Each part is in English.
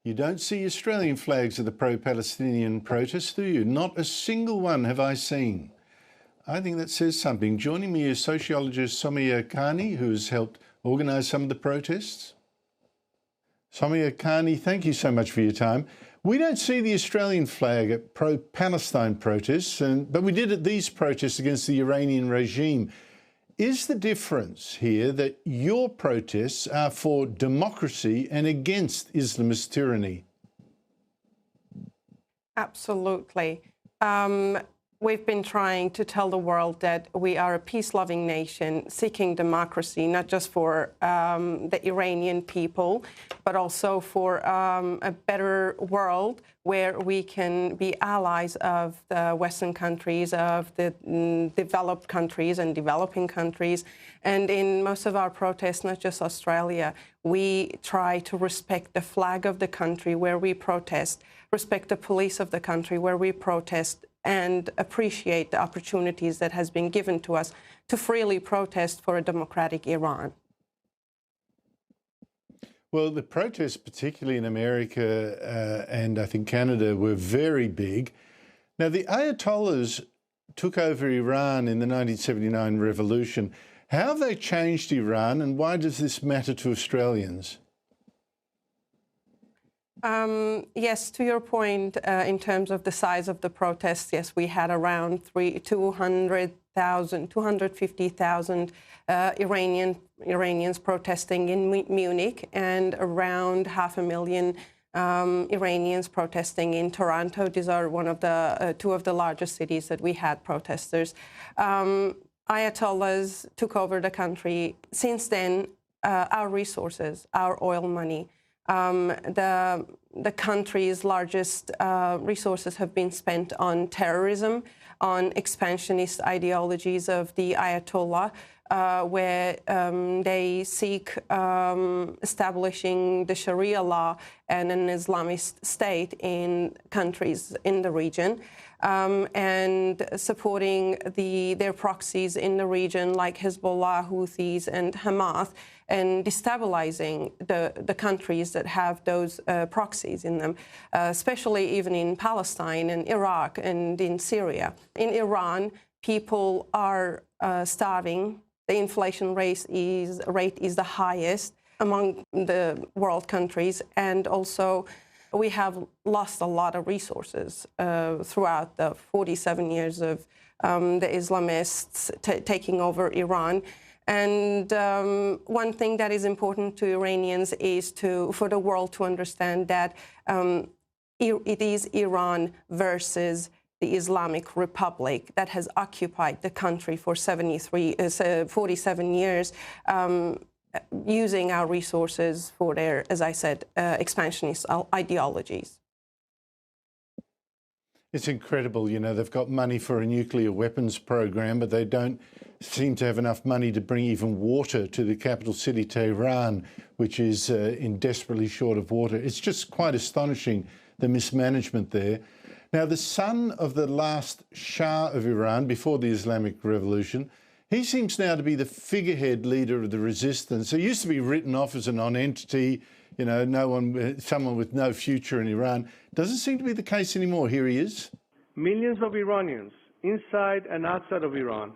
You don't see Australian flags at the pro-Palestinian protests, do you? Not a single one have I seen. I think that says something. Joining me is sociologist Somayeh Khani, who has helped organise some of the protests. Somayeh Khani, thank you so much for your time. We don't see the Australian flag at pro-Palestine protests, but we did at these protests against the Iranian regime. Is the difference here that your protests are for democracy and against Islamist tyranny? Absolutely. We've been trying to tell the world that we are a peace-loving nation seeking democracy, not just for the Iranian people, but also for a better world where we can be allies of the Western countries, of the developed countries and developing countries. And in most of our protests, not just Australia, we try to respect the flag of the country where we protest, respect the police of the country where we protest, and appreciate the opportunities that has been given to us to freely protest for a democratic Iran. Well, the protests, particularly in America and I think Canada, were very big. Now, the Ayatollahs took over Iran in the 1979 revolution. How have they changed Iran, and why does this matter to Australians? Yes, to your point, in terms of the size of the protests, yes, we had around 250,000 Iranians protesting in Munich, and around 500,000 Iranians protesting in Toronto. These are one of the two of the largest cities that we had protesters. Ayatollahs took over the country. Since then, our resources, our oil money, the country's largest resources have been spent on terrorism, on expansionist ideologies of the Ayatollah, where they seek establishing the Sharia law and an Islamist state in countries in the region, and supporting their proxies in the region like Hezbollah, Houthis, and Hamas, and destabilizing the countries that have those proxies in them, especially even in Palestine and Iraq and in Syria. In Iran, people are starving. The inflation rate is the highest among the world countries, and also we have lost a lot of resources throughout the 47 years of the Islamists taking over Iran. And one thing that is important to Iranians is for the world to understand that it is Iran versus the Islamic Republic that has occupied the country for 47 years, using our resources for their, as I said, expansionist ideologies. It's incredible, you know, they've got money for a nuclear weapons program, but they don't seem to have enough money to bring even water to the capital city, Tehran, which is in desperately short of water. It's just quite astonishing, the mismanagement there. Now, the son of the last Shah of Iran before the Islamic Revolution, he seems now to be the figurehead leader of the resistance. He used to be written off as a non-entity, you know, someone with no future in Iran. Doesn't seem to be the case anymore. Here he is. Millions of Iranians inside and outside of Iran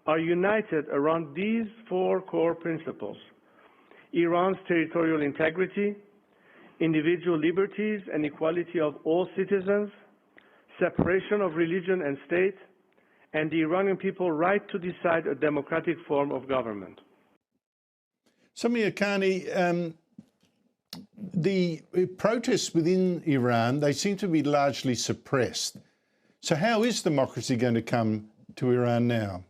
are united around these four core principles: Iran's territorial integrity, individual liberties and equality of all citizens, separation of religion and state, and the Iranian people's right to decide a democratic form of government. Somayeh Khani, the protests within Iran, they seem to be largely suppressed. So how is democracy going to come to Iran now?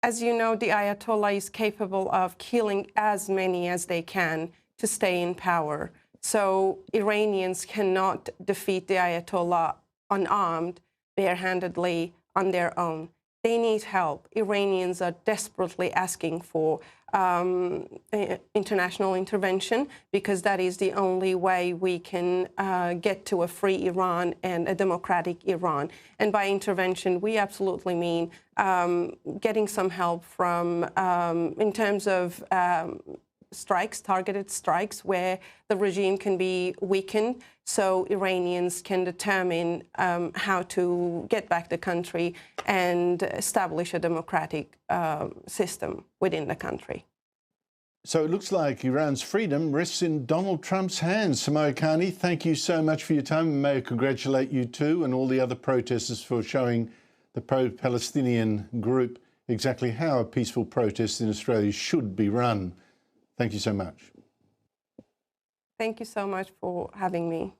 As you know, the Ayatollah is capable of killing as many as they can to stay in power. So Iranians cannot defeat the Ayatollah unarmed, barehandedly, on their own. They need help. Iranians are desperately asking for international intervention, because that is the only way we can get to a free Iran and a democratic Iran. And by intervention, we absolutely mean getting some help from, in terms of strikes, targeted strikes, where the regime can be weakened so Iranians can determine how to get back the country and establish a democratic system within the country. So it looks like Iran's freedom rests in Donald Trump's hands. Somayeh Khani, thank you so much for your time, and may I congratulate you too and all the other protesters for showing the pro-Palestinian group exactly how a peaceful protest in Australia should be run. Thank you so much. Thank you so much for having me.